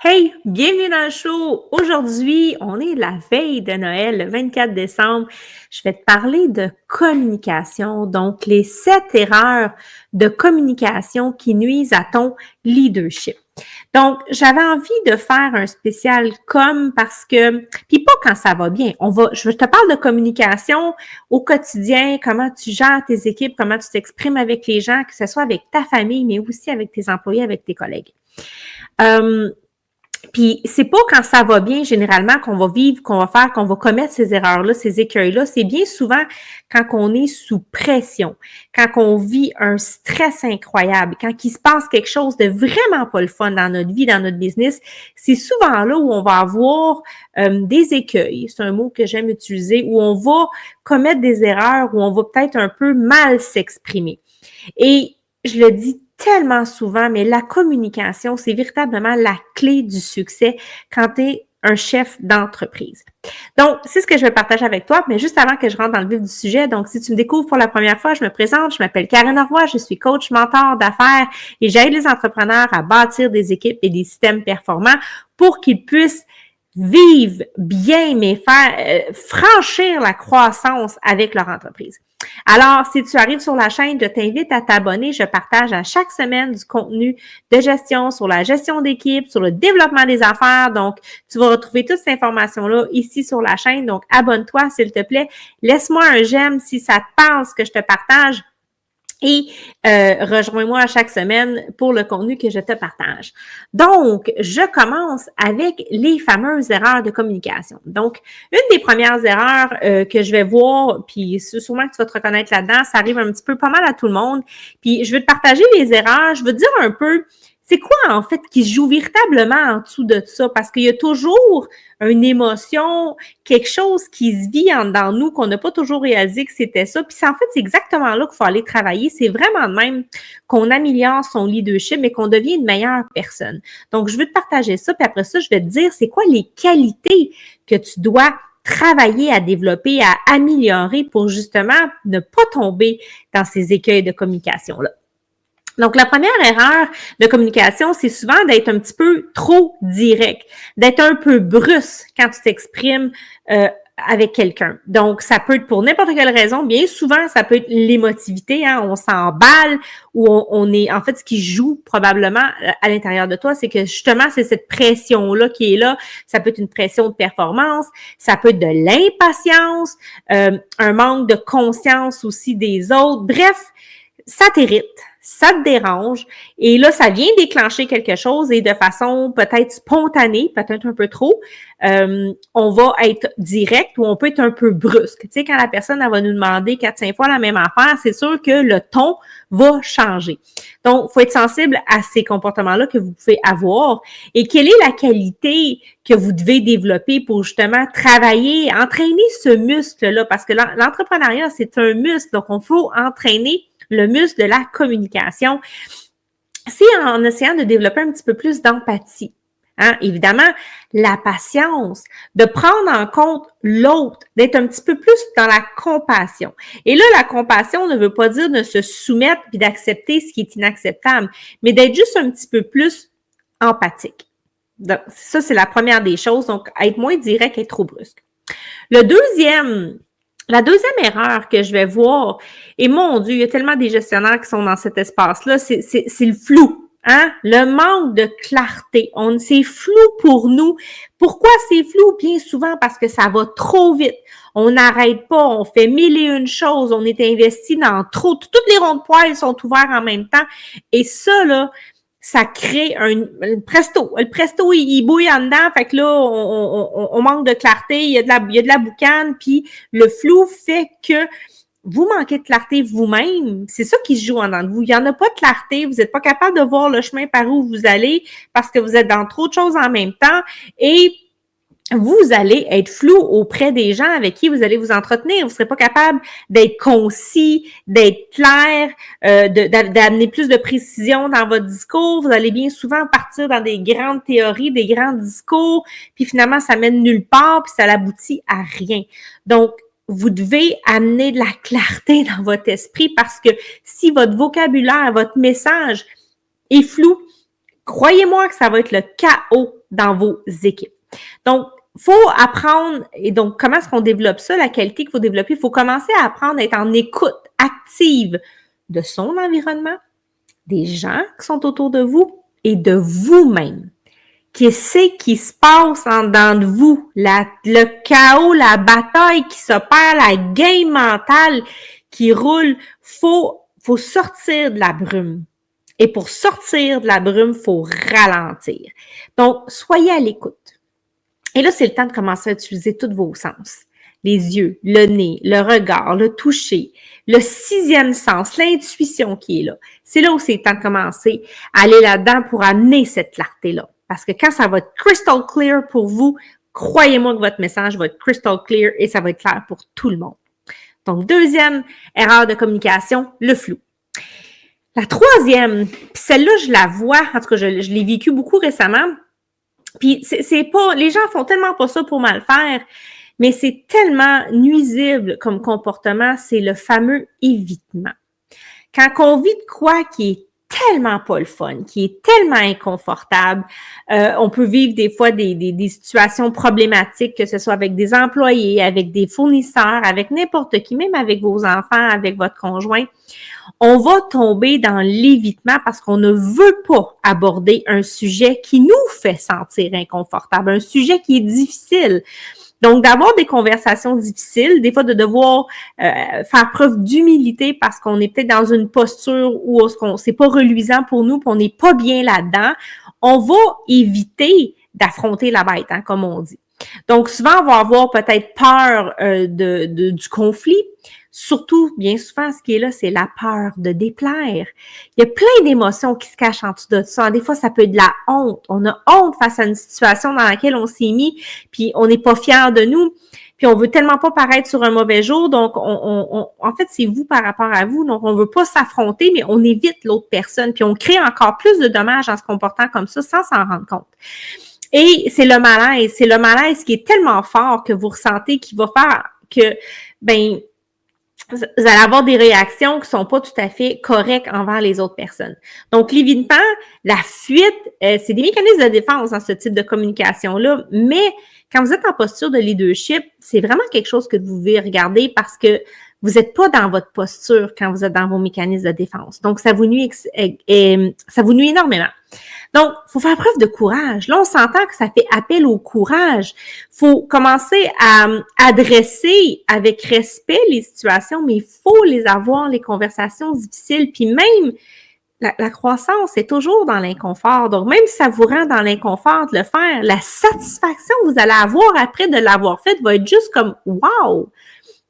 Hey, bienvenue dans le show. Aujourd'hui, on est la veille de Noël, le 24 décembre. Je vais te parler de communication, donc les 7 erreurs de communication qui nuisent à ton leadership. Donc, j'avais envie de faire un spécial parce que, puis pas quand ça va bien. Je te parle de communication au quotidien, comment tu gères tes équipes, comment tu t'exprimes avec les gens, que ce soit avec ta famille, mais aussi avec tes employés, avec tes collègues. Puis c'est pas quand ça va bien généralement qu'on va vivre, qu'on va commettre ces erreurs-là, ces écueils-là. C'est bien souvent quand on est sous pression, quand on vit un stress incroyable, quand il se passe quelque chose de vraiment pas le fun dans notre vie, dans notre business. C'est souvent là où on va avoir des écueils, c'est un mot que j'aime utiliser, où on va commettre des erreurs, où on va peut-être un peu mal s'exprimer. Et je le dis tellement souvent, mais la communication, c'est véritablement la clé du succès quand tu es un chef d'entreprise. Donc, c'est ce que je vais partager avec toi, mais juste avant que je rentre dans le vif du sujet, donc si tu me découvres pour la première fois, je me présente, je m'appelle Karen Roy, je suis coach, mentor d'affaires et j'aide les entrepreneurs à bâtir des équipes et des systèmes performants pour qu'ils puissent vivre bien, mais franchir la croissance avec leur entreprise. Alors, si tu arrives sur la chaîne, je t'invite à t'abonner. Je partage à chaque semaine du contenu de gestion sur la gestion d'équipe, sur le développement des affaires. Donc, tu vas retrouver toute cette information-là ici sur la chaîne. Donc, abonne-toi, s'il te plaît. Laisse-moi un j'aime si ça te parle ce que je te partage. Et rejoins-moi à chaque semaine pour le contenu que je te partage. Donc, je commence avec les fameuses erreurs de communication. Donc, une des premières erreurs que je vais voir, puis sûrement que tu vas te reconnaître là-dedans, ça arrive un petit peu pas mal à tout le monde. Puis, je vais te partager les erreurs, je veux te dire un peu c'est quoi, en fait, qui se joue véritablement en dessous de ça? Parce qu'il y a toujours une émotion, quelque chose qui se vit en dedans nous, qu'on n'a pas toujours réalisé que c'était ça. Puis en fait, c'est exactement là qu'il faut aller travailler. C'est vraiment de même qu'on améliore son leadership et qu'on devient une meilleure personne. Donc, je veux te partager ça, puis après ça, je vais te dire c'est quoi les qualités que tu dois travailler à développer, à améliorer pour justement ne pas tomber dans ces écueils de communication-là. Donc, la première erreur de communication, c'est souvent d'être un petit peu trop direct, d'être un peu brusque quand tu t'exprimes avec quelqu'un. Donc, ça peut être pour n'importe quelle raison. Bien souvent, ça peut être l'émotivité, hein, on s'emballe ou on est... En fait, ce qui joue probablement à l'intérieur de toi, c'est que justement, c'est cette pression-là qui est là. Ça peut être une pression de performance, ça peut être de l'impatience, un manque de conscience aussi des autres. Bref, ça t'irrite, ça te dérange, et là, ça vient déclencher quelque chose et de façon peut-être spontanée, peut-être un peu trop, on va être direct ou on peut être un peu brusque. Tu sais, quand la personne elle va nous demander 4-5 fois la même affaire, c'est sûr que le ton va changer. Donc, il faut être sensible à ces comportements-là que vous pouvez avoir et quelle est la qualité que vous devez développer pour justement travailler, entraîner ce muscle-là, parce que l'entrepreneuriat, c'est un muscle, donc il faut entraîner le muscle de la communication, c'est en essayant de développer un petit peu plus d'empathie. Hein? Évidemment, la patience, de prendre en compte l'autre, d'être un petit peu plus dans la compassion. Et là, la compassion ne veut pas dire de se soumettre puis d'accepter ce qui est inacceptable, mais d'être juste un petit peu plus empathique. Donc, ça, c'est la première des choses. Donc, être moins direct et trop brusque. La deuxième erreur que je vais voir, et mon Dieu, il y a tellement des gestionnaires qui sont dans cet espace-là, c'est le flou. Hein? Le manque de clarté. C'est flou pour nous. Pourquoi c'est flou? Bien souvent parce que ça va trop vite. On n'arrête pas, on fait mille et une choses, on est investi dans trop. Toutes les ronds de poils sont ouverts en même temps. Et ça, là, ça crée un presto. Le presto, il bouille en dedans, fait que là, on manque de clarté, il y a de la boucane, puis le flou fait que vous manquez de clarté vous-même. C'est ça qui se joue en dedans de vous. Il n'y en a pas de clarté, vous n'êtes pas capable de voir le chemin par où vous allez parce que vous êtes dans trop de choses en même temps et vous allez être flou auprès des gens avec qui vous allez vous entretenir. Vous ne serez pas capable d'être concis, d'être clair, d'amener plus de précision dans votre discours. Vous allez bien souvent partir dans des grandes théories, des grands discours, puis finalement, ça mène nulle part, puis ça n'aboutit à rien. Donc, vous devez amener de la clarté dans votre esprit parce que si votre vocabulaire, votre message est flou, croyez-moi que ça va être le chaos dans vos équipes. Donc, faut apprendre, et donc, comment est-ce qu'on développe ça, la qualité qu'il faut développer? Il faut commencer à apprendre à être en écoute active de son environnement, des gens qui sont autour de vous et de vous-même. Qu'est-ce qui se passe en dedans de vous? Le chaos, la bataille qui s'opère, la game mentale qui roule. Faut sortir de la brume. Et pour sortir de la brume, faut ralentir. Donc, soyez à l'écoute. Et là, c'est le temps de commencer à utiliser tous vos sens. Les yeux, le nez, le regard, le toucher, le 6e sens, l'intuition qui est là. C'est là où c'est le temps de commencer à aller là-dedans pour amener cette clarté-là. Parce que quand ça va être crystal clear pour vous, croyez-moi que votre message va être crystal clear et ça va être clair pour tout le monde. Donc, 2e erreur de communication, le flou. La 3e, puis celle-là, je la vois, en tout cas, je l'ai vécu beaucoup récemment. Puis c'est pas, les gens font tellement pas ça pour mal faire, mais c'est tellement nuisible comme comportement, c'est le fameux évitement. Quand on vit de quoi qui est tellement pas le fun, qui est tellement inconfortable, on peut vivre des fois des situations problématiques, que ce soit avec des employés, avec des fournisseurs, avec n'importe qui, même avec vos enfants, avec votre conjoint. On va tomber dans l'évitement parce qu'on ne veut pas aborder un sujet qui nous fait sentir inconfortable, un sujet qui est difficile. Donc, d'avoir des conversations difficiles, des fois de devoir faire preuve d'humilité parce qu'on est peut-être dans une posture où c'est pas reluisant pour nous, puis on n'est pas bien là-dedans, on va éviter d'affronter la bête, hein, comme on dit. Donc, souvent, on va avoir peut-être peur du conflit. Surtout, bien souvent, ce qui est là, c'est la peur de déplaire. Il y a plein d'émotions qui se cachent en dessous de ça. Des fois, ça peut être de la honte. On a honte face à une situation dans laquelle on s'est mis, puis on n'est pas fier de nous, puis on veut tellement pas paraître sur un mauvais jour. Donc, en fait, c'est vous par rapport à vous. Donc, on veut pas s'affronter, mais on évite l'autre personne, puis on crée encore plus de dommages en se comportant comme ça sans s'en rendre compte. Et c'est le malaise qui est tellement fort que vous ressentez qui va faire que, vous allez avoir des réactions qui sont pas tout à fait correctes envers les autres personnes. Donc, l'évitement, la fuite, c'est des mécanismes de défense dans ce type de communication-là, mais quand vous êtes en posture de leadership, c'est vraiment quelque chose que vous devez regarder parce que vous n'êtes pas dans votre posture quand vous êtes dans vos mécanismes de défense. Donc, ça vous nuit énormément. Donc, il faut faire preuve de courage. Là, on s'entend que ça fait appel au courage. Il faut commencer à adresser avec respect les situations, mais il faut les avoir, les conversations difficiles. Puis même, la croissance est toujours dans l'inconfort. Donc, même si ça vous rend dans l'inconfort de le faire, la satisfaction que vous allez avoir après de l'avoir fait va être juste comme « wow ».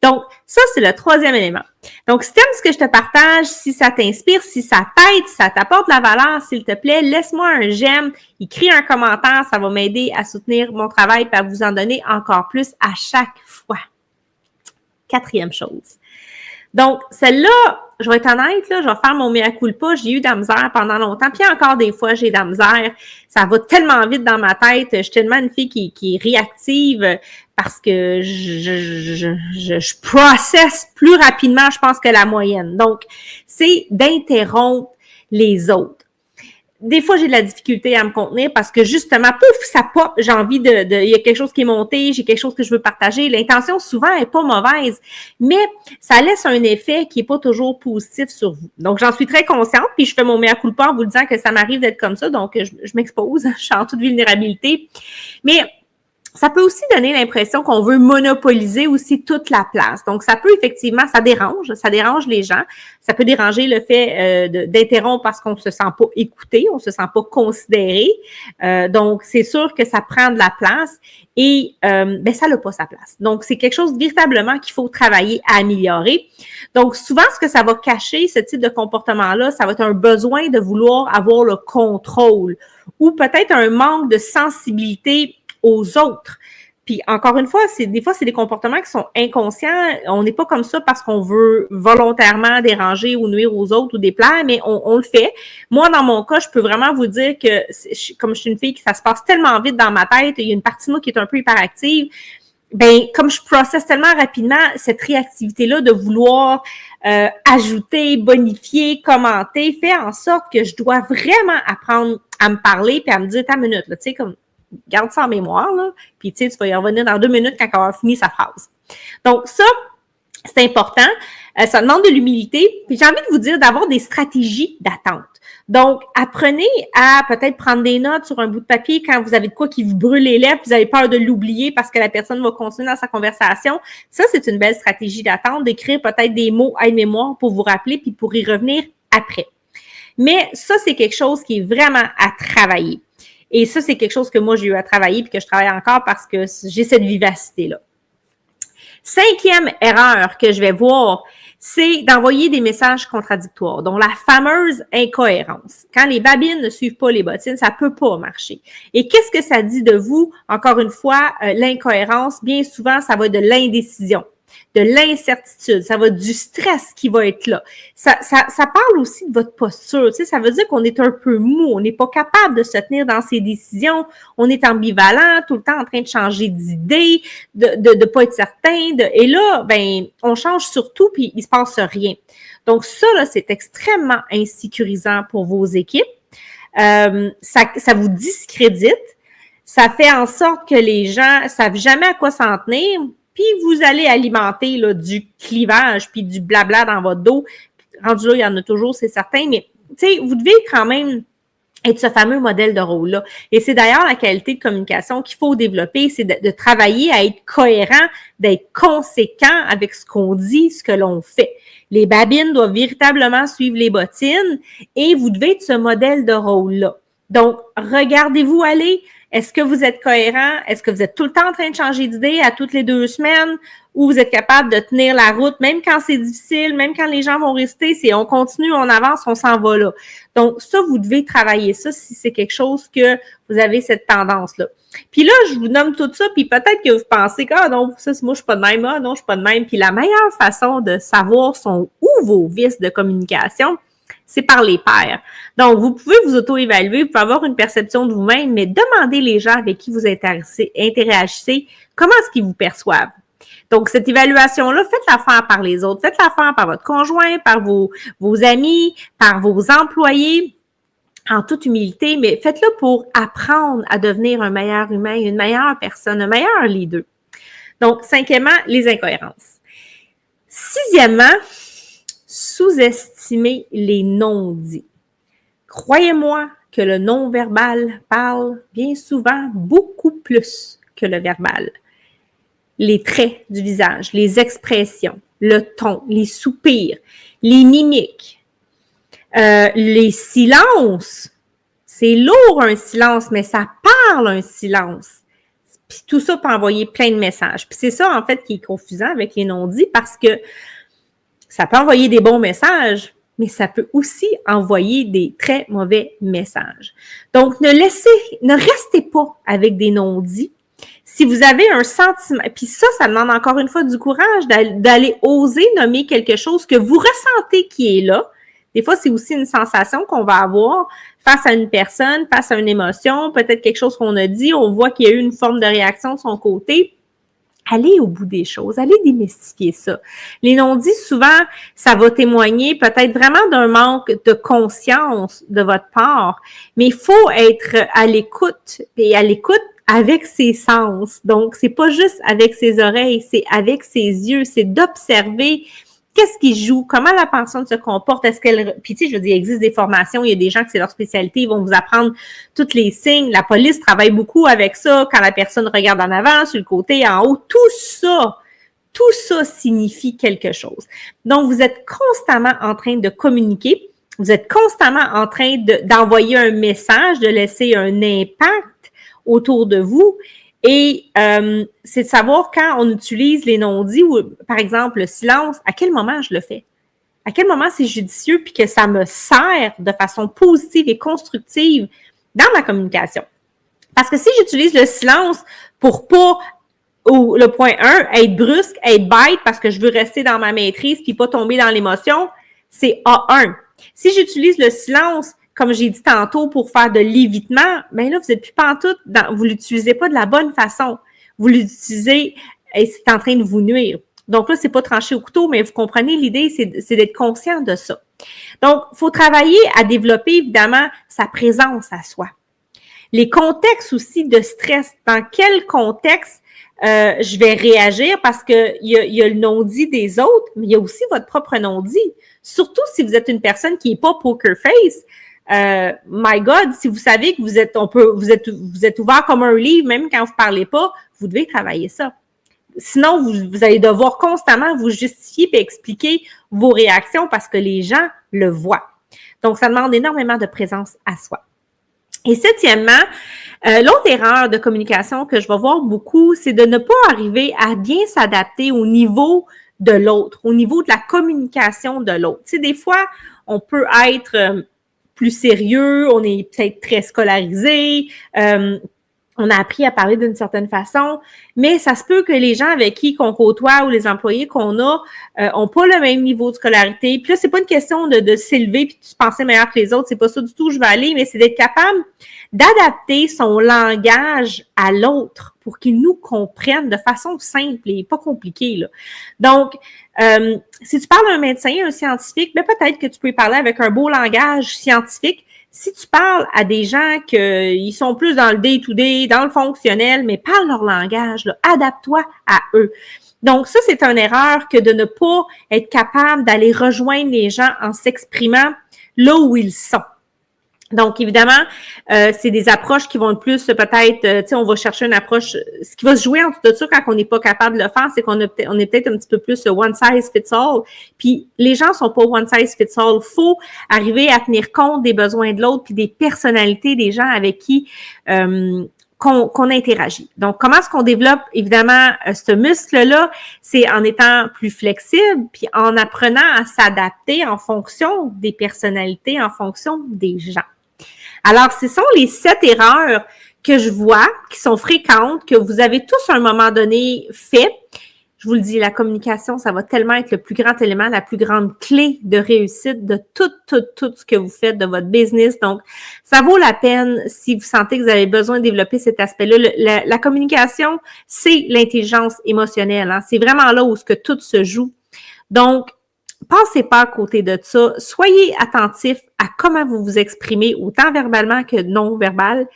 Donc, ça, c'est le 3e élément. Donc, si tu aimes ce que je te partage, si ça t'inspire, si ça t'aide, si ça t'apporte de la valeur, s'il te plaît, laisse-moi un j'aime, écris un commentaire, ça va m'aider à soutenir mon travail et à vous en donner encore plus à chaque fois. 4e chose. Donc, celle-là, je vais être honnête, là, je vais faire mon mea culpa. J'ai eu de la misère pendant longtemps. Puis encore des fois, j'ai de la misère. Ça va tellement vite dans ma tête. Je suis tellement une fille qui est réactive parce que je processe plus rapidement, je pense, que la moyenne. Donc, c'est d'interrompre les autres. Des fois, j'ai de la difficulté à me contenir parce que justement, pouf, ça pop, j'ai envie il y a quelque chose qui est monté, j'ai quelque chose que je veux partager. L'intention, souvent, est pas mauvaise, mais ça laisse un effet qui est pas toujours positif sur vous. Donc, j'en suis très consciente, puis je fais mon mea culpa en vous disant que ça m'arrive d'être comme ça, donc je m'expose, je suis en toute vulnérabilité. Mais ça peut aussi donner l'impression qu'on veut monopoliser aussi toute la place. Donc, ça peut effectivement, ça dérange les gens. Ça peut déranger le fait d'interrompre parce qu'on se sent pas écouté, on se sent pas considéré. Donc, c'est sûr que ça prend de la place et ça n'a pas sa place. Donc, c'est quelque chose véritablement qu'il faut travailler à améliorer. Donc, souvent, ce que ça va cacher, ce type de comportement-là, ça va être un besoin de vouloir avoir le contrôle ou peut-être un manque de sensibilité aux autres. Puis encore une fois, des fois, c'est des comportements qui sont inconscients. On n'est pas comme ça parce qu'on veut volontairement déranger ou nuire aux autres ou déplaire, mais on le fait. Moi, dans mon cas, je peux vraiment vous dire que, comme je suis une fille, que ça se passe tellement vite dans ma tête, il y a une partie de moi qui est un peu hyperactive, comme je processe tellement rapidement cette réactivité-là de vouloir ajouter, bonifier, commenter, fait en sorte que je dois vraiment apprendre à me parler puis à me dire, ta minute, là, tu sais, comme, garde ça en mémoire, là, puis tu sais, tu vas y revenir dans 2 minutes quand elle aura fini sa phrase. Donc, ça, c'est important. Ça demande de l'humilité. Puis j'ai envie de vous dire d'avoir des stratégies d'attente. Donc, apprenez à peut-être prendre des notes sur un bout de papier quand vous avez de quoi qui vous brûle les lèvres, vous avez peur de l'oublier parce que la personne va continuer dans sa conversation. Ça, c'est une belle stratégie d'attente, d'écrire peut-être des mots aide-mémoire pour vous rappeler puis pour y revenir après. Mais ça, c'est quelque chose qui est vraiment à travailler. Et ça, c'est quelque chose que moi, j'ai eu à travailler puis que je travaille encore parce que j'ai cette vivacité-là. 5e erreur que je vais voir, c'est d'envoyer des messages contradictoires. Donc, la fameuse incohérence. Quand les babines ne suivent pas les bottines, ça peut pas marcher. Et qu'est-ce que ça dit de vous? Encore une fois, l'incohérence, bien souvent, ça va de l'indécision, de l'incertitude, ça va du stress qui va être là. Ça parle aussi de votre posture, tu sais, ça veut dire qu'on est un peu mou, on n'est pas capable de se tenir dans ses décisions, on est ambivalent, tout le temps en train de changer d'idée, de pas être certain, et là, ben, on change surtout puis il se passe rien. Donc ça, là, c'est extrêmement insécurisant pour vos équipes. Ça vous discrédite, ça fait en sorte que les gens savent jamais à quoi s'en tenir, puis vous allez alimenter là, du clivage puis du blabla dans votre dos. Rendu là, il y en a toujours, c'est certain, mais tu sais, vous devez quand même être ce fameux modèle de rôle-là. Et c'est d'ailleurs la qualité de communication qu'il faut développer, c'est de travailler à être cohérent, d'être conséquent avec ce qu'on dit, ce que l'on fait. Les babines doivent véritablement suivre les bottines et vous devez être ce modèle de rôle-là. Donc, regardez-vous aller. Est-ce que vous êtes cohérent? Est-ce que vous êtes tout le temps en train de changer d'idée à toutes les 2 semaines? Ou vous êtes capable de tenir la route, même quand c'est difficile, même quand les gens vont rester, c'est on continue, on avance, on s'en va là. Donc, ça, vous devez travailler ça si c'est quelque chose que vous avez cette tendance-là. Puis là, je vous nomme tout ça, puis peut-être que vous pensez que, ah non, ça, moi, je suis pas de même, ah non, je suis pas de même. Puis la meilleure façon de savoir sont où vos vices de communication, c'est par les pairs. Donc, vous pouvez vous auto-évaluer, vous pouvez avoir une perception de vous-même, mais demandez les gens avec qui vous interagissez, comment est-ce qu'ils vous perçoivent. Donc, cette évaluation-là, faites-la faire par les autres, faites-la faire par votre conjoint, par vos amis, par vos employés, en toute humilité, mais faites-le pour apprendre à devenir un meilleur humain, une meilleure personne, un meilleur leader. Donc, 5e, les incohérences. 6e, sous-estimer les non-dits. Croyez-moi que le non-verbal parle bien souvent beaucoup plus que le verbal. Les traits du visage, les expressions, le ton, les soupirs, les mimiques, les silences. C'est lourd un silence, mais ça parle un silence. Puis tout ça peut envoyer plein de messages. Puis c'est ça, en fait, qui est confusant avec les non-dits parce que ça peut envoyer des bons messages, mais ça peut aussi envoyer des très mauvais messages. Donc, ne restez pas avec des non-dits. Si vous avez un sentiment, puis ça demande encore une fois du courage d'aller oser nommer quelque chose que vous ressentez qui est là. Des fois, c'est aussi une sensation qu'on va avoir face à une personne, face à une émotion, peut-être quelque chose qu'on a dit, on voit qu'il y a eu une forme de réaction de son côté. Allez au bout des choses, allez démystifier ça. Les non-dits, souvent, ça va témoigner peut-être vraiment d'un manque de conscience de votre part, mais il faut être à l'écoute, et à l'écoute avec ses sens. Donc, c'est pas juste avec ses oreilles, c'est avec ses yeux, c'est d'observer qu'est-ce qui joue, comment la personne se comporte, est-ce qu'elle... Puis tu sais, je veux dire, il existe des formations, il y a des gens que c'est leur spécialité, ils vont vous apprendre tous les signes. La police travaille beaucoup avec ça, quand la personne regarde en avant, sur le côté, en haut, tout ça signifie quelque chose. Donc, vous êtes constamment en train de communiquer, vous êtes constamment en train d'envoyer un message, de laisser un impact autour de vous. Et c'est de savoir quand on utilise les non-dits ou, par exemple, le silence, à quel moment je le fais? À quel moment c'est judicieux puis que ça me sert de façon positive et constructive dans ma communication? Parce que si j'utilise le silence pour pas, le point 1, être brusque, être bête parce que je veux rester dans ma maîtrise puis pas tomber dans l'émotion, c'est A1. Si j'utilise le silence comme j'ai dit tantôt, pour faire de l'évitement, ben là, vous n'êtes plus pantoute, vous l'utilisez pas de la bonne façon. Vous l'utilisez et c'est en train de vous nuire. Donc là, c'est pas tranché au couteau, mais vous comprenez, l'idée, c'est d'être conscient de ça. Donc, il faut travailler à développer, évidemment, sa présence à soi. Les contextes aussi de stress. Dans quel contexte je vais réagir? Parce que il y a le non-dit des autres, mais il y a aussi votre propre non-dit. Surtout si vous êtes une personne qui n'est pas poker face. My God, si vous savez que vous êtes ouvert comme un livre, même quand vous parlez pas, vous devez travailler ça. Sinon, vous allez devoir constamment vous justifier et expliquer vos réactions parce que les gens le voient. Donc, ça demande énormément de présence à soi. Et septièmement, l'autre erreur de communication que je vais voir beaucoup, c'est de ne pas arriver à bien s'adapter au niveau de l'autre, au niveau de la communication de l'autre. Tu sais, des fois, on peut être plus sérieux, on est peut-être très scolarisé, on a appris à parler d'une certaine façon, mais ça se peut que les gens avec qui qu'on côtoie ou les employés qu'on a ont pas le même niveau de scolarité. Puis là, c'est pas une question de s'élever puis de se penser meilleur que les autres, c'est pas ça du tout, je vais aller, mais c'est d'être capable d'adapter son langage à l'autre pour qu'il nous comprenne de façon simple et pas compliquée, là. Donc, si tu parles à un médecin, un scientifique, ben peut-être que tu peux parler avec un beau langage scientifique. Si tu parles à des gens qui sont plus dans le day-to-day, dans le fonctionnel, mais parle leur langage, là, adapte-toi à eux. Donc, ça, c'est une erreur que de ne pas être capable d'aller rejoindre les gens en s'exprimant là où ils sont. Donc, évidemment, c'est des approches qui vont le plus peut-être, tu sais, on va chercher une approche. Ce qui va se jouer en tout de ça quand on n'est pas capable de le faire, c'est qu'on est peut-être un petit peu plus one size fits all. Puis, les gens sont pas one size fits all. Faut arriver à tenir compte des besoins de l'autre puis des personnalités des gens avec qui qu'on interagit. Donc, comment est-ce qu'on développe, évidemment, ce muscle-là? C'est en étant plus flexible, puis en apprenant à s'adapter en fonction des personnalités, en fonction des gens. Alors, ce sont les 7 erreurs que je vois, qui sont fréquentes, que vous avez tous à un moment donné fait. Je vous le dis, la communication, ça va tellement être le plus grand élément, la plus grande clé de réussite de tout ce que vous faites de votre business. Donc, ça vaut la peine si vous sentez que vous avez besoin de développer cet aspect-là. La communication, c'est l'intelligence émotionnelle, hein. C'est vraiment là où ce que tout se joue. Donc, passez pas à côté de ça. Soyez attentif à comment vous vous exprimez, autant verbalement que non verbal,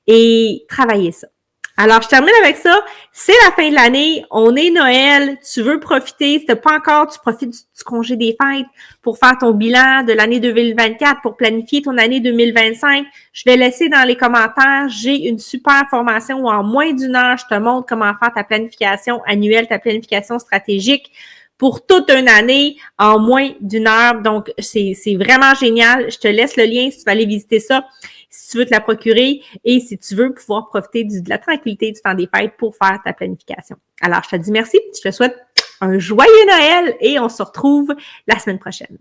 et travaillez ça. Alors, je termine avec ça. C'est la fin de l'année. On est Noël. Tu veux profiter. Si t'as pas encore, tu profites du congé des fêtes pour faire ton bilan de l'année 2024, pour planifier ton année 2025. Je vais laisser dans les commentaires. J'ai une super formation où en moins d'1 heure, je te montre comment faire ta planification annuelle, ta planification stratégique pour toute une année en moins d'1 heure. Donc, c'est vraiment génial. Je te laisse le lien si tu veux aller visiter ça, si tu veux te la procurer et si tu veux pouvoir profiter de la tranquillité du temps des fêtes pour faire ta planification. Alors, je te dis merci. Je te souhaite un joyeux Noël et on se retrouve la semaine prochaine.